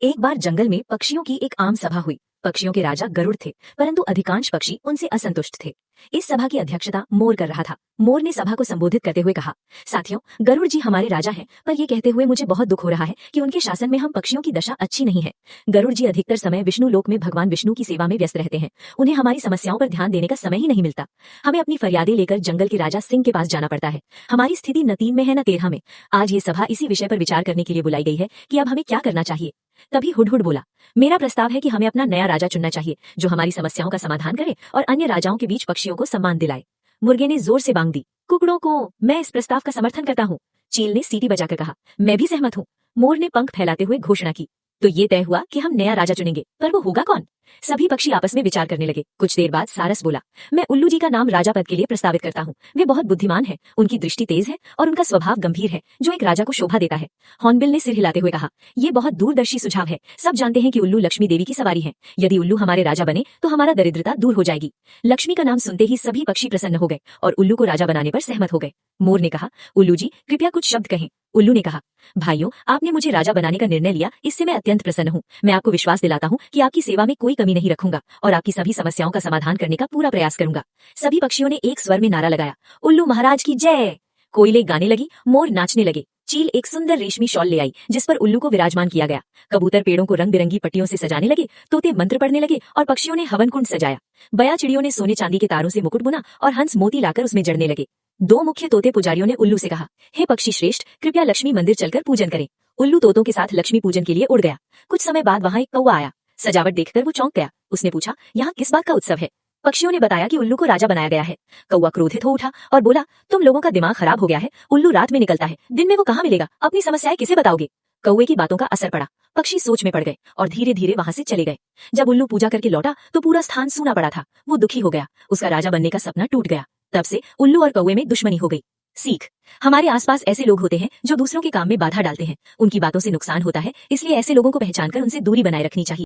एक बार जंगल में पक्षियों की एक आम सभा हुई। पक्षियों के राजा गरुड़ थे, परंतु अधिकांश पक्षी उनसे असंतुष्ट थे। इस सभा की अध्यक्षता मोर कर रहा था। मोर ने सभा को संबोधित करते हुए कहा, साथियों, गरुड़ जी हमारे राजा हैं, पर ये कहते हुए मुझे बहुत दुख हो रहा है कि उनके शासन में हम पक्षियों की दशा अच्छी नहीं है। गरुड़ जी अधिकतर समय विष्णु लोक में भगवान विष्णु की सेवा में व्यस्त रहते हैं। उन्हें हमारी समस्याओं पर ध्यान देने का समय ही नहीं मिलता। हमें अपनी फरियादें लेकर जंगल के राजा सिंह के पास जाना पड़ता है। हमारी स्थिति न 3 में है न 13 में। आज ये सभा इसी विषय पर विचार करने के लिए बुलाई गई है कि अब हमें क्या करना चाहिए। तभी हुडहुड बोला, मेरा प्रस्ताव है कि हमें अपना नया राजा चुनना चाहिए, जो हमारी समस्याओं का समाधान करे और अन्य राजाओं के बीच पक्षियों को सम्मान दिलाए। मुर्गे ने जोर से बांग दी, कुकड़ों को मैं इस प्रस्ताव का समर्थन करता हूँ। चील ने सीटी बजाकर कहा, मैं भी सहमत हूँ। मोर ने पंख फैलाते हुए घोषणा की, तो ये तय हुआ कि हम नया राजा चुनेंगे, पर वो होगा कौन? सभी पक्षी आपस में विचार करने लगे। कुछ देर बाद सारस बोला, मैं उल्लू जी का नाम राजा पद के लिए प्रस्तावित करता हूँ। वे बहुत बुद्धिमान है, उनकी दृष्टि तेज है और उनका स्वभाव गंभीर है, जो एक राजा को शोभा देता है। हॉर्नबिल ने सिर हिलाते हुए कहा, ये बहुत दूरदर्शी सुझाव है। सब जानते हैं कि उल्लू लक्ष्मी देवी की सवारी है। यदि उल्लू हमारे राजा बने तो हमारा दरिद्रता दूर हो जाएगी। लक्ष्मी का नाम सुनते ही सभी पक्षी प्रसन्न हो गए और उल्लू को राजा बनाने पर सहमत हो गए। मोर ने कहा, उल्लू जी कृपया कुछ शब्द कहें। उल्लू ने कहा, भाइयों, आपने मुझे राजा बनाने का निर्णय लिया, इससे मैं अत्यंत प्रसन्न हूँ। मैं आपको विश्वास दिलाता हूँ कि आपकी सेवा में कोई कमी नहीं रखूंगा और आपकी सभी समस्याओं का समाधान करने का पूरा प्रयास करूंगा। सभी पक्षियों ने एक स्वर में नारा लगाया, उल्लू महाराज की जय। कोयले गाने लगी, मोर नाचने लगे। चील एक सुंदर रेशमी शॉल ले आई, जिस पर उल्लू को विराजमान किया गया। कबूतर पेड़ों को रंग बिरंगी पट्टियों से सजाने लगे, तोते मंत्र पढ़ने लगे और पक्षियों ने हवन कुंड सजाया। बया चिड़ियों ने सोने चांदी के तारों से मुकुट बुना और हंस मोती लाकर उसमें जड़ने लगे। 2 मुख्य तोते पुजारियों ने उल्लू से कहा, हे पक्षी श्रेष्ठ, कृपया लक्ष्मी मंदिर चलकर पूजन करें। उल्लू तोतों के साथ लक्ष्मी पूजन के लिए उड़ गया। कुछ समय बाद वहां एक कौवा आया। सजावट देखकर वो चौंक गया। उसने पूछा, यहाँ किस बात का उत्सव है? पक्षियों ने बताया कि उल्लू को राजा बनाया गया है। कौवा क्रोधित हो उठा और बोला, तुम लोगों का दिमाग खराब हो गया है। उल्लू रात में निकलता है, दिन में वो कहाँ मिलेगा? अपनी समस्याएं किसे बताओगे? कौवे की बातों का असर पड़ा। पक्षी सोच में पड़ गए और धीरे धीरे वहां से चले गए। जब उल्लू पूजा करके लौटा तो पूरा स्थान सूना पड़ा था। वो दुखी हो गया। उसका राजा बनने का सपना टूट गया। तब से उल्लू और कौवे में दुश्मनी हो गई। सीख, हमारे आसपास ऐसे लोग होते हैं जो दूसरों के काम में बाधा डालते हैं। उनकी बातों से नुकसान होता है, इसलिए ऐसे लोगों को पहचानकर उनसे दूरी बनाए रखनी चाहिए।